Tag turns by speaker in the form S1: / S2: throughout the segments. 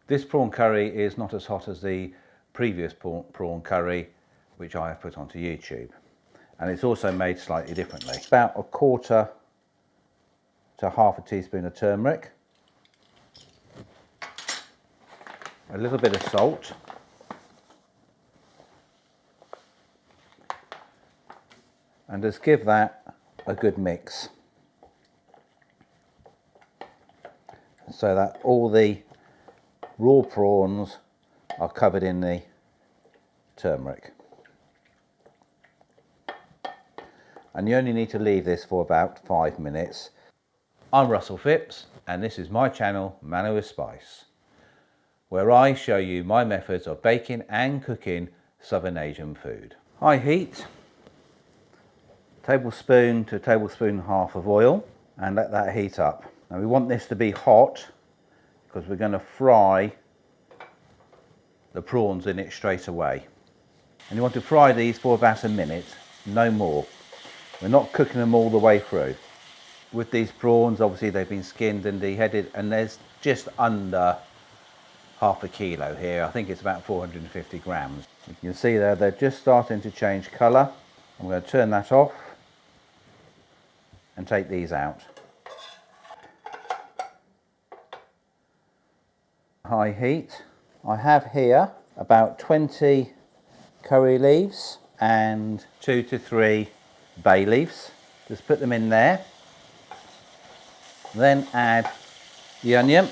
S1: This prawn curry is not as hot as the previous prawn curry which I have put onto YouTube, and it's also made slightly differently. About 1/4 to 1/2 teaspoon of turmeric, a little bit of salt, and just give that a good mix so that all the raw prawns are covered in the turmeric. And you only need to leave this for about 5 minutes. I'm Russell Phipps, and this is my channel Manna with Spice, where I show you my methods of baking and cooking Southern Asian food. High heat, tablespoon to tablespoon and a half of oil, and let that heat up. Now we want this to be hot because we're going to fry the prawns in it straight away. And you want to fry these for about a minute, no more. We're not cooking them all the way through. With these prawns, obviously they've been skinned and deheaded, and there's just under 1/2 kilo here. I think it's about 450 grams. You can see there, they're just starting to change colour. I'm going to turn that off and take these out. High heat. I have here about 20 curry leaves and 2 to 3 bay leaves. Just put them in there. Then add the onion.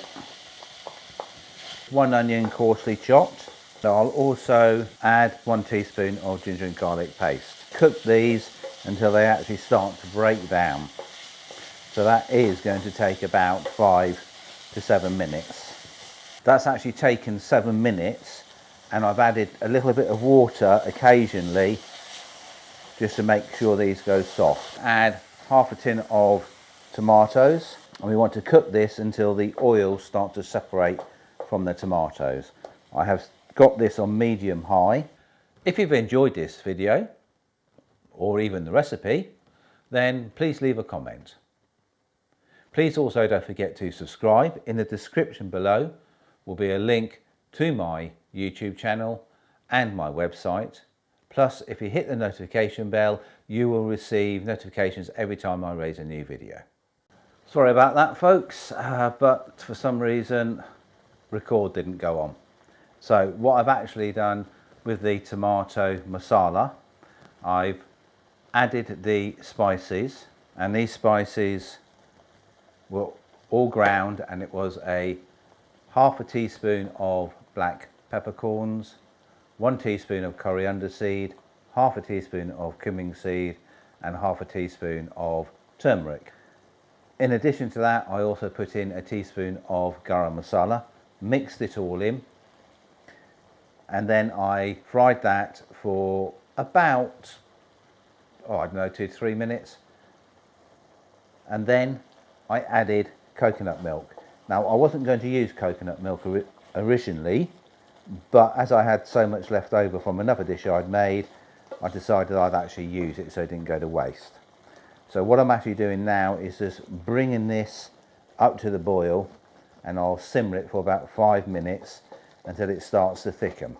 S1: 1 onion coarsely chopped. I'll also add 1 teaspoon of ginger and garlic paste. Cook these until they actually start to break down. So that is going to take about 5 to 7 minutes. That's actually taken 7 minutes, and I've added a little bit of water occasionally just to make sure these go soft. Add 1/2 tin of tomatoes, and we want to cook this until the oil starts to separate from the tomatoes. I have got this on medium high. If you've enjoyed this video or even the recipe, then please leave a comment. Please also don't forget to subscribe. In the description below will be a link to my YouTube channel and my website. Plus, if you hit the notification bell, you will receive notifications every time I raise a new video. Sorry about that, folks, but for some reason record didn't go on. So what I've actually done with the tomato masala, I've added the spices, and these spices were all ground, and it was a 1/2 teaspoon of black peppercorns, 1 teaspoon of coriander seed, 1/2 teaspoon of cumin seed, and 1/2 teaspoon of turmeric. In addition to that, I also put in a teaspoon of garam masala, mixed it all in, and then I fried that for about, I don't know, 2 to 3 minutes. And then I added coconut milk. Now, I wasn't going to use coconut milk originally, but as I had so much left over from another dish I'd made, I decided I'd actually use it so it didn't go to waste. So what I'm actually doing now is just bringing this up to the boil, and I'll simmer it for about 5 minutes until it starts to thicken.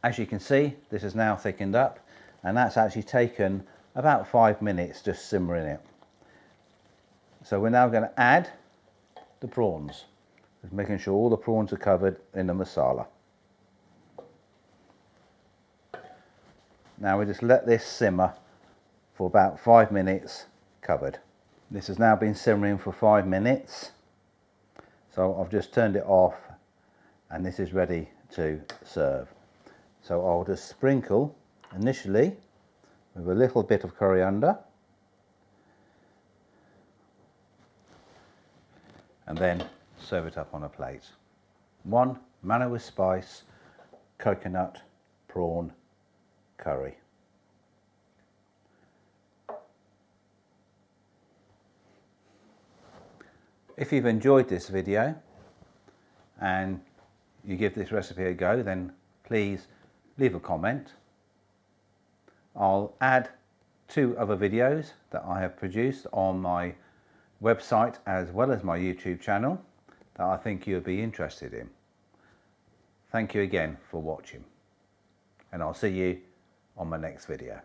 S1: As you can see, this is now thickened up, and that's actually taken about 5 minutes just simmering it. So we're now going to add the prawns, just making sure all the prawns are covered in the masala. Now we just let this simmer for about 5 minutes covered. This has now been simmering for 5 minutes, so I've just turned it off, and this is ready to serve. So I'll just sprinkle initially with a little bit of coriander, and then serve it up on a plate. 1 Manna with Spice coconut prawn curry. If you've enjoyed this video and you give this recipe a go, then please leave a comment. I'll add 2 other videos that I have produced on my website as well as my YouTube channel that I think you'll be interested in. Thank you again for watching, and I'll see you on my next video.